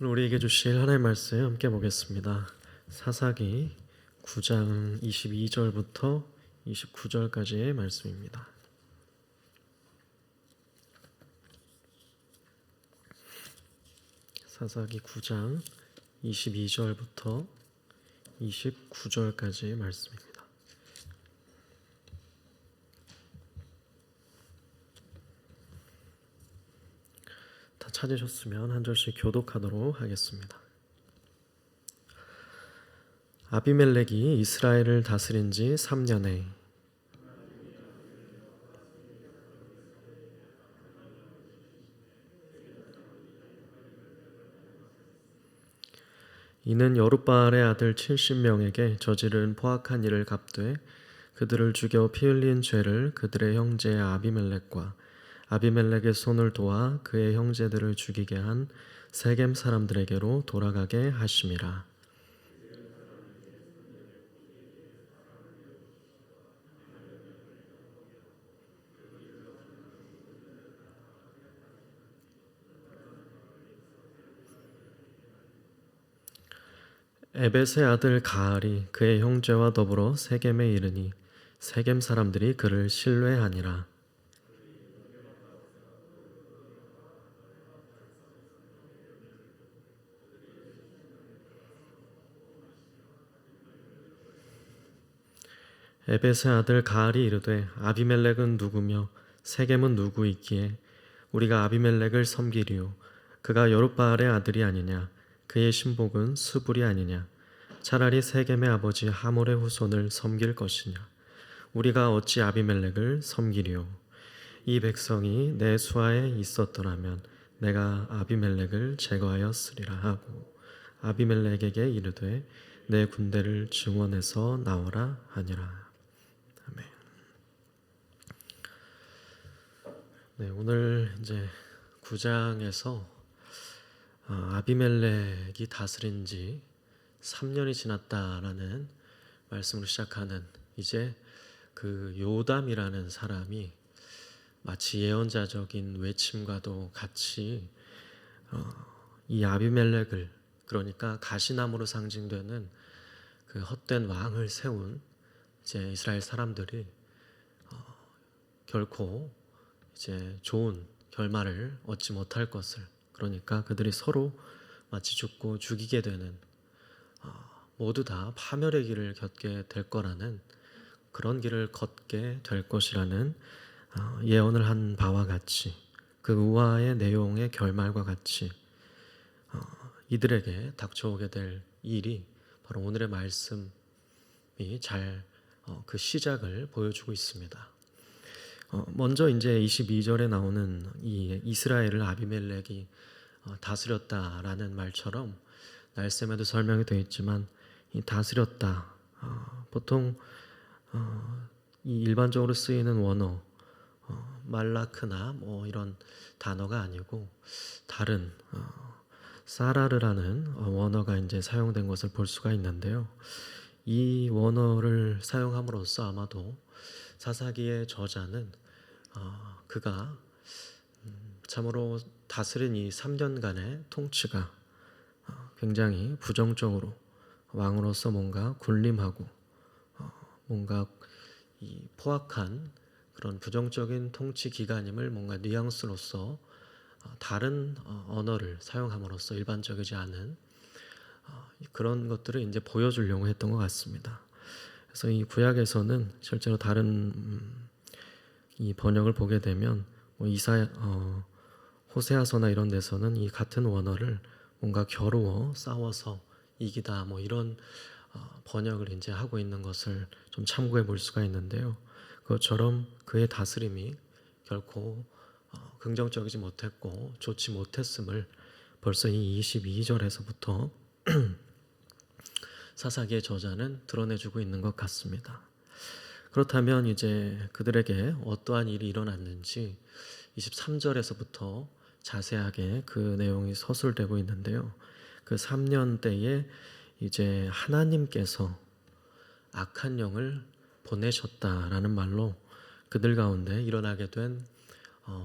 오늘 우리에게 주실 하나님의 말씀 함께 보겠습니다. 사사기 9장 22절부터 29절까지의 말씀입니다. 사사기 9장 22절부터 29절까지의 말씀입니다. 다 찾으셨으면 한 절씩 교독하도록 하겠습니다. 아비멜렉이 이스라엘을 다스린 지 3년에 이는 여룻바알의 아들 70명에게 저지른 포악한 일을 갚되 그들을 죽여 피 흘린 죄를 그들의 형제 아비멜렉과 아비멜렉의 손을 도와 그의 형제들을 죽이게 한 세겜 사람들에게로 돌아가게 하심이라. 에벳의 아들 가알이 그의 형제와 더불어 세겜에 이르니 세겜 사람들이 그를 신뢰하니라. 에벳의 아들 가알이 이르되 아비멜렉은 누구며 세겜은 누구이기에 우리가 아비멜렉을 섬기리요 그가 여룻바알의 아들이 아니냐 그의 신복은 스불이 아니냐 차라리 세겜의 아버지 하몰의 후손을 섬길 것이냐 우리가 어찌 아비멜렉을 섬기리요 이 백성이 내 수하에 있었더라면 내가 아비멜렉을 제거하였으리라 하고 아비멜렉에게 이르되 내 군대를 증원해서 나오라 하니라. 아멘. 네, 오늘 이제 9장에서 아비멜렉이 다스린 지 3년이 지났다라는 말씀으로 시작하는 이제 그 요담이라는 사람이 마치 예언자적인 외침과도 같이 이 아비멜렉을 그러니까 가시나무로 상징되는 그 헛된 왕을 세운 이제 이스라엘 사람들이 결코 이제 좋은 결말을 얻지 못할 것을 그러니까 그들이 서로 마치 죽고 죽이게 되는 모두 다 파멸의 길을 걷게 될 거라는 그런 길을 걷게 될 것이라는 예언을 한 바와 같이 그 우화의 내용의 결말과 같이 이들에게 닥쳐오게 될 일이 바로 오늘의 말씀이 잘 그 시작을 보여주고 있습니다. 먼저 이제 22절에 나오는 이 이스라엘을 아비멜렉이 다스렸다라는 말처럼 날셈에도 설명이 되어 있지만 이 다스렸다 보통 이 일반적으로 쓰이는 원어 말라크나 뭐 이런 단어가 아니고 다른 사라르라는 원어가 이제 사용된 것을 볼 수가 있는데요. 이 원어를 사용함으로써 아마도 사사기의 저자는 그가 참으로 다스린 이 3년간의 통치가 굉장히 부정적으로 왕으로서 뭔가 군림하고 뭔가 이 포악한 그런 부정적인 통치 기간임을 뭔가 뉘앙스로서 다른 언어를 사용함으로써 일반적이지 않은 그런 것들을 이제 보여주려고 했던 것 같습니다. 그래서 이 구약에서는 실제로 다른 이 번역을 보게 되면 뭐 호세아서나 이런 데서는 이 같은 원어를 뭔가 겨루어 싸워서 이기다 뭐 이런 번역을 이제 하고 있는 것을 좀 참고해 볼 수가 있는데요. 그것처럼 그의 다스림이 결코 긍정적이지 못했고 좋지 못했음을 벌써 이 22절에서부터 사사기의 저자는 드러내주고 있는 것 같습니다. 그렇다면 이제 그들에게 어떠한 일이 일어났는지 23절에서부터 자세하게 그 내용이 서술되고 있는데요. 그 3년 때에 이제 하나님께서 악한 영을 보내셨다라는 말로 그들 가운데 일어나게 된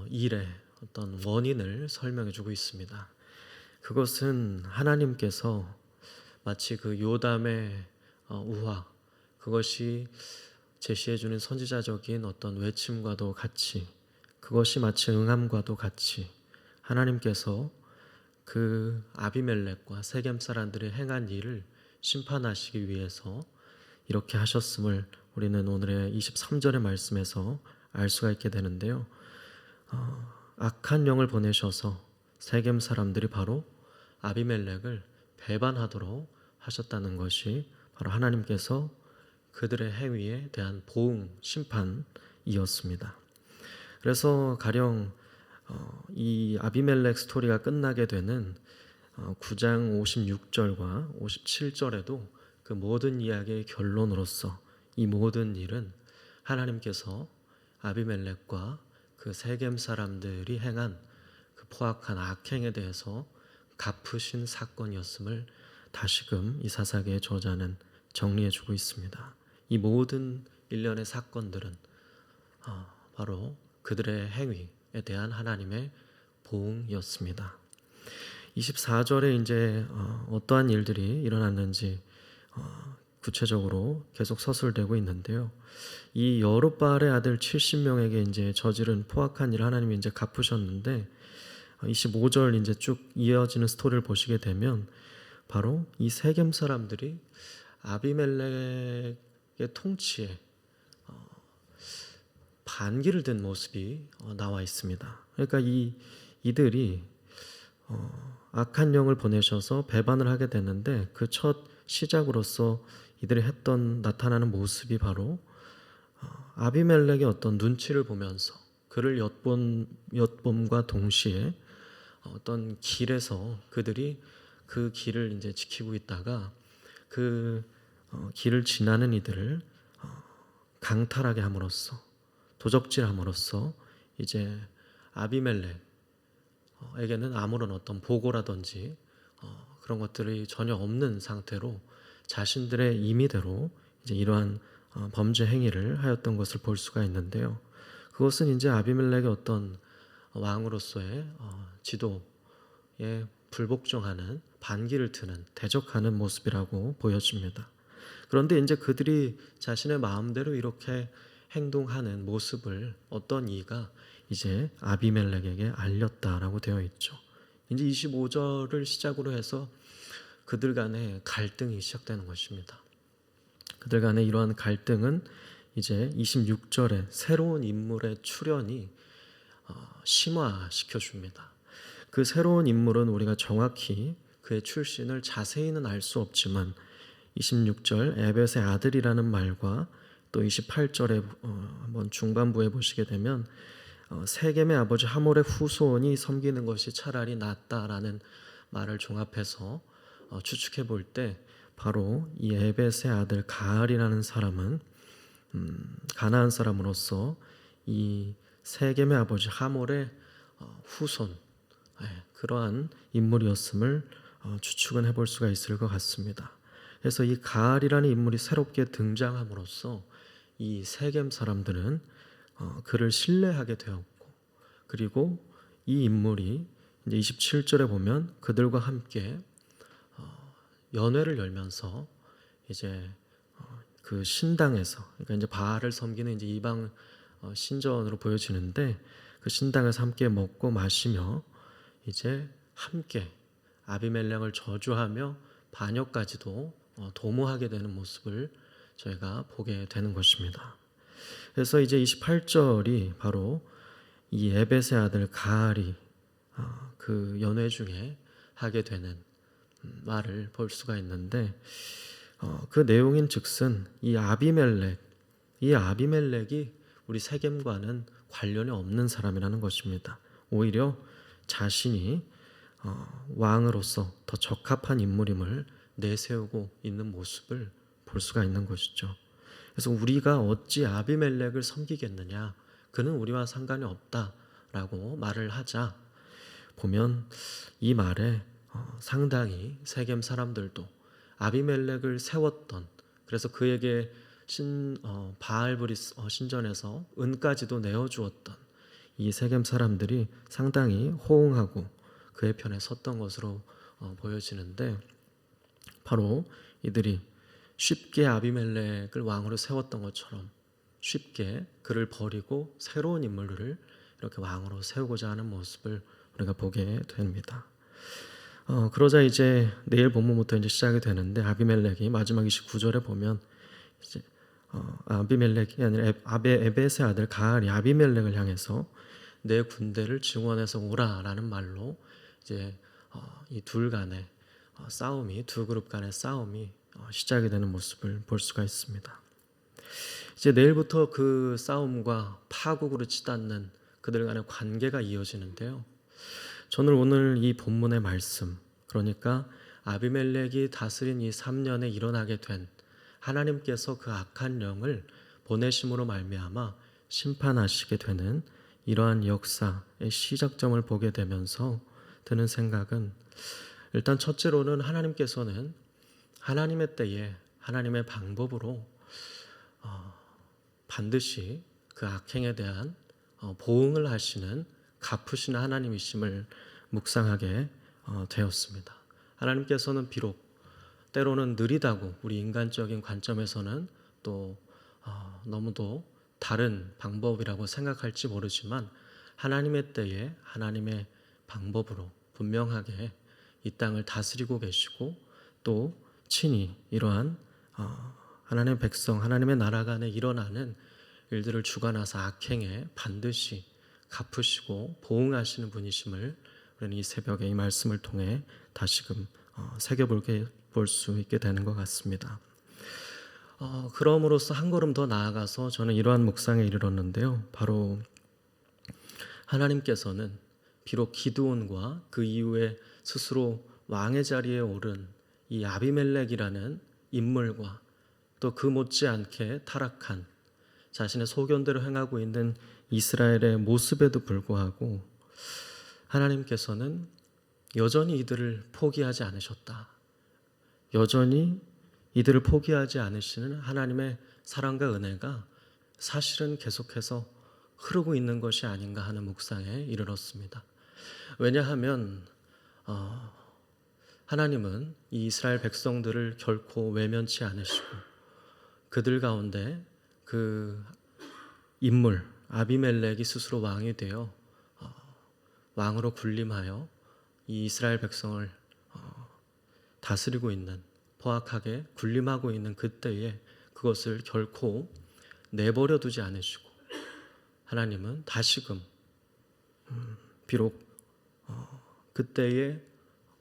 일의 어떤 원인을 설명해 주고 있습니다. 그것은 하나님께서 마치 그 요담의 우화, 그것이 제시해 주는 선지자적인 어떤 외침과도 같이, 그것이 마치 응함과도 같이 하나님께서 그 아비멜렉과 세겜 사람들이 행한 일을 심판하시기 위해서 이렇게 하셨음을 우리는 오늘의 23절의 말씀에서 알 수가 있게 되는데요. 악한 영을 보내셔서 세겜 사람들이 바로 아비멜렉을 배반하도록 하셨다는 것이 바로 하나님께서 그들의 행위에 대한 보응, 심판이었습니다. 그래서 가령 이 아비멜렉 스토리가 끝나게 되는 9장 56절과 57절에도 그 모든 이야기의 결론으로서 이 모든 일은 하나님께서 아비멜렉과 그 세겜 사람들이 행한 그 포악한 악행에 대해서 갚으신 사건이었음을 다시금 이 사사기의 저자는 정리해주고 있습니다. 이 모든 일련의 사건들은 바로 그들의 행위에 대한 하나님의 보응이었습니다. 24절에 이제 어떠한 일들이 일어났는지 구체적으로 계속 서술되고 있는데요. 이 여룹바알의 아들 70명에게 이제 저지른 포악한 일을 하나님이 이제 갚으셨는데 25절 이제 쭉 이어지는 스토리를 보시게 되면 바로 이 세겜 사람들이 아비멜렉의 통치에 반기를 든 모습이 나와 있습니다. 그러니까 이들이 악한 영을 보내셔서 배반을 하게 됐는데 그 첫 시작으로서 이들이 했던 나타나는 모습이 바로 아비멜렉의 어떤 눈치를 보면서 그를 엿봄과 동시에 어떤 길에서 그들이 그 길을 이제 지키고 있다가 그 길을 지나는 이들을 강탈하게 함으로써 도적질함으로써 이제 아비멜렉에게는 아무런 어떤 보고라든지 그런 것들이 전혀 없는 상태로 자신들의 임의대로 이제 이러한 범죄 행위를 하였던 것을 볼 수가 있는데요. 그것은 이제 아비멜렉의 어떤 왕으로서의 지도에 불복종하는 반기를 트는 대적하는 모습이라고 보여집니다. 그런데 이제 그들이 자신의 마음대로 이렇게 행동하는 모습을 어떤 이가 이제 아비멜렉에게 알렸다라고 되어 있죠. 이제 25절을 시작으로 해서 그들 간의 갈등이 시작되는 것입니다. 그들 간의 이러한 갈등은 이제 26절에 새로운 인물의 출현이 심화시켜 줍니다. 그 새로운 인물은 우리가 정확히 그의 출신을 자세히는 알 수 없지만 26절 에벳의 아들이라는 말과 또 28절에 한번 중반부에 보시게 되면 세겜의 아버지 하몰의 후손이 섬기는 것이 차라리 낫다라는 말을 종합해서 추측해 볼 때 바로 이 에벳의 아들 가알이라는 사람은 가나안 사람으로서 이 세겜의 아버지 하몰의 후손, 그러한 인물이었음을 추측은 해볼 수가 있을 것 같습니다. 그래서 이 가알이라는 인물이 새롭게 등장함으로써 이 세겜 사람들은 그를 신뢰하게 되었고, 그리고 이 인물이 이제 27절에 보면 그들과 함께 연회를 열면서 이제 그 신당에서, 그러니까 이제 바알을 섬기는 이제 이방 신전으로 보여지는데 그 신당에서 함께 먹고 마시며 이제 함께 아비멜렉을 저주하며 반역까지도 도모하게 되는 모습을 저희가 보게 되는 것입니다. 그래서 이제 28절이 바로 이 에벳의 아들 가알이 그 연회 중에 하게 되는 말을 볼 수가 있는데 그 내용인 즉슨 이 아비멜렉이 우리 세겜과는 관련이 없는 사람이라는 것입니다. 오히려 자신이 왕으로서 더 적합한 인물임을 내세우고 있는 모습을 볼 수가 있는 것이죠. 그래서 우리가 어찌 아비멜렉을 섬기겠느냐, 그는 우리와 상관이 없다라고 말을 하자 보면 이 말에 상당히 세겜 사람들도 아비멜렉을 세웠던, 그래서 그에게 바알브리스 신전에서 은까지도 내어주었던 이 세겜 사람들이 상당히 호응하고 그의 편에 섰던 것으로 보여지는데, 바로 이들이 쉽게 아비멜렉을 왕으로 세웠던 것처럼 쉽게 그를 버리고 새로운 인물을 이렇게 왕으로 세우고자 하는 모습을 우리가 보게 됩니다. 그러자 이제 내일 본문부터 이제 시작이 되는데, 아비멜렉이 마지막 29절에 보면 이제 아비멜렉이 아니라 에벳의 아들 가알이 아비멜렉을 향해서 내 군대를 증원해서 오라라는 말로 이제 이 둘 간의 싸움이, 두 그룹 간의 싸움이 시작이 되는 모습을 볼 수가 있습니다. 이제 내일부터 그 싸움과 파국으로 치닫는 그들 간의 관계가 이어지는데요. 저는 오늘 이 본문의 말씀, 그러니까 아비멜렉이 다스린 이 3년에 일어나게 된 하나님께서 그 악한 영을 보내심으로 말미암아 심판하시게 되는 이러한 역사의 시작점을 보게 되면서 드는 생각은, 일단 첫째로는 하나님께서는 하나님의 때에 하나님의 방법으로 반드시 그 악행에 대한 보응을 하시는 갚으시는 하나님이심을 묵상하게 되었습니다. 하나님께서는 비록 때로는 느리다고 우리 인간적인 관점에서는 또 너무도 다른 방법이라고 생각할지 모르지만, 하나님의 때에 하나님의 방법으로 분명하게 이 땅을 다스리고 계시고, 또 친히 이러한 하나님의 백성, 하나님의 나라가 안에 일어나는 일들을 주관하사 악행에 반드시 갚으시고 보응하시는 분이심을 우리는 이 새벽에 이 말씀을 통해 다시금 새겨볼 수 있게 되는 것 같습니다. 그럼으로써 한 걸음 더 나아가서 저는 이러한 묵상에 이르렀는데요. 바로 하나님께서는 비록 기드온과 그 이후에 스스로 왕의 자리에 오른 이 아비멜렉이라는 인물과 또 그 못지않게 타락한 자신의 소견대로 행하고 있는 이스라엘의 모습에도 불구하고 하나님께서는 여전히 이들을 포기하지 않으셨다. 여전히 이들을 포기하지 않으시는 하나님의 사랑과 은혜가 사실은 계속해서 흐르고 있는 것이 아닌가 하는 묵상에 이르렀습니다. 왜냐하면 하나님은 이 이스라엘 백성들을 결코 외면치 않으시고, 그들 가운데 그 인물 아비멜렉이 스스로 왕이 되어 왕으로 군림하여 이 이스라엘 백성을 다스리고 있는, 포악하게 군림하고 있는 그때에 그것을 결코 내버려 두지 않으시고, 하나님은 다시금 비록 그때에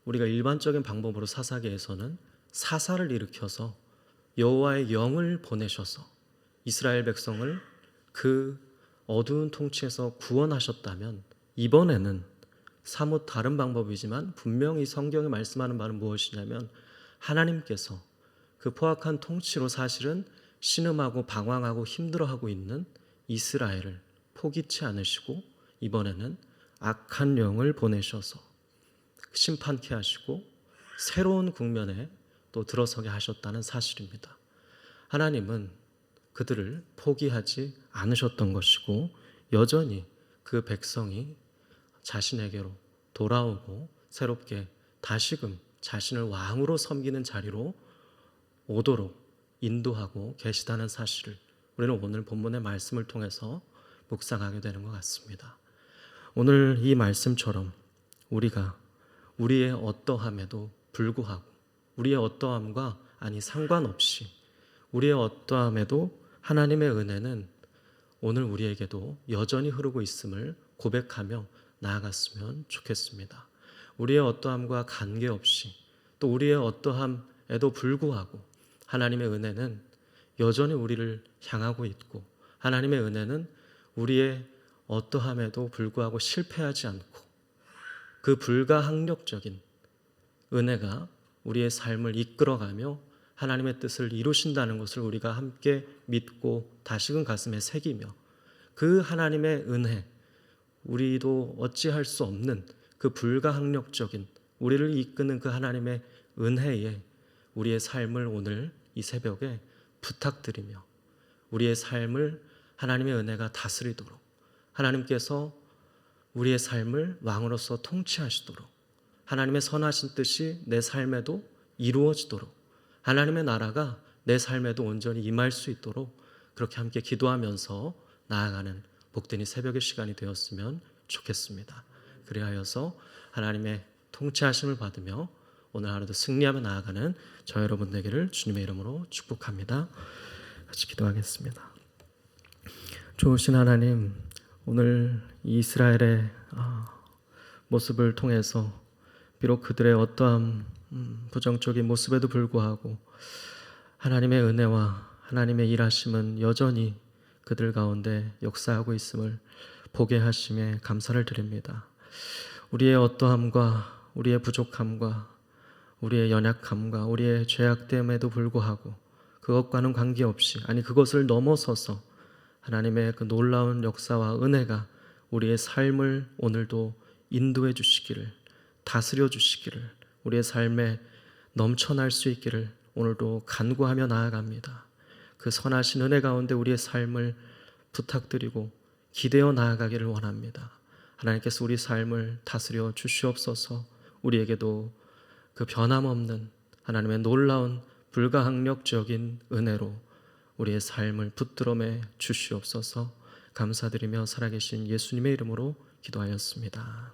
우리가 일반적인 방법으로 사사기에서는 사사를 일으켜서 여호와의 영을 보내셔서 이스라엘 백성을 그 어두운 통치에서 구원하셨다면, 이번에는 사뭇 다른 방법이지만 분명히 성경이 말씀하는 바는 무엇이냐면, 하나님께서 그 포악한 통치로 사실은 신음하고 방황하고 힘들어하고 있는 이스라엘을 포기치 않으시고 이번에는 악한 영을 보내셔서 심판케 하시고 새로운 국면에 또 들어서게 하셨다는 사실입니다. 하나님은 그들을 포기하지 않으셨던 것이고, 여전히 그 백성이 자신에게로 돌아오고 새롭게 다시금 자신을 왕으로 섬기는 자리로 오도록 인도하고 계시다는 사실을 우리는 오늘 본문의 말씀을 통해서 묵상하게 되는 것 같습니다. 오늘 이 말씀처럼 우리가 우리의 어떠함에도 불구하고, 우리의 어떠함과 상관없이 우리의 어떠함에도 하나님의 은혜는 오늘 우리에게도 여전히 흐르고 있음을 고백하며 나아갔으면 좋겠습니다. 우리의 어떠함과 관계없이, 또 우리의 어떠함에도 불구하고 하나님의 은혜는 여전히 우리를 향하고 있고, 하나님의 은혜는 우리의 어떠함에도 불구하고 실패하지 않고 그 불가항력적인 은혜가 우리의 삶을 이끌어가며 하나님의 뜻을 이루신다는 것을 우리가 함께 믿고 다시금 가슴에 새기며, 그 하나님의 은혜, 우리도 어찌할 수 없는 그 불가항력적인 우리를 이끄는 그 하나님의 은혜에 우리의 삶을 오늘 이 새벽에 부탁드리며, 우리의 삶을 하나님의 은혜가 다스리도록, 하나님께서 우리의 삶을 왕으로서 통치하시도록 하나님의 선하신 뜻이 내 삶에도 이루어지도록, 하나님의 나라가 내 삶에도 온전히 임할 수 있도록 그렇게 함께 기도하면서 나아가는 복된 이 새벽의 시간이 되었으면 좋겠습니다. 그리하여서 하나님의 통치하심을 받으며 오늘 하루도 승리하며 나아가는 저 여러분 되기를 주님의 이름으로 축복합니다. 같이 기도하겠습니다. 좋으신 하나님, 오늘 이스라엘의 모습을 통해서 비록 그들의 어떠한 부정적인 모습에도 불구하고 하나님의 은혜와 하나님의 일하심은 여전히 그들 가운데 역사하고 있음을 보게 하심에 감사를 드립니다. 우리의 어떠함과 우리의 부족함과 우리의 연약함과 우리의 죄악됨에도 불구하고 그것과는 관계없이, 아니 그것을 넘어서서 하나님의 그 놀라운 역사와 은혜가 우리의 삶을 오늘도 인도해 주시기를, 다스려 주시기를, 우리의 삶에 넘쳐날 수 있기를 오늘도 간구하며 나아갑니다. 그 선하신 은혜 가운데 우리의 삶을 부탁드리고 기대어 나아가기를 원합니다. 하나님께서 우리 삶을 다스려 주시옵소서. 우리에게도 그 변함없는 하나님의 놀라운 불가항력적인 은혜로 우리의 삶을 붙들어매 주시옵소서. 감사드리며 살아계신 예수님의 이름으로 기도하였습니다.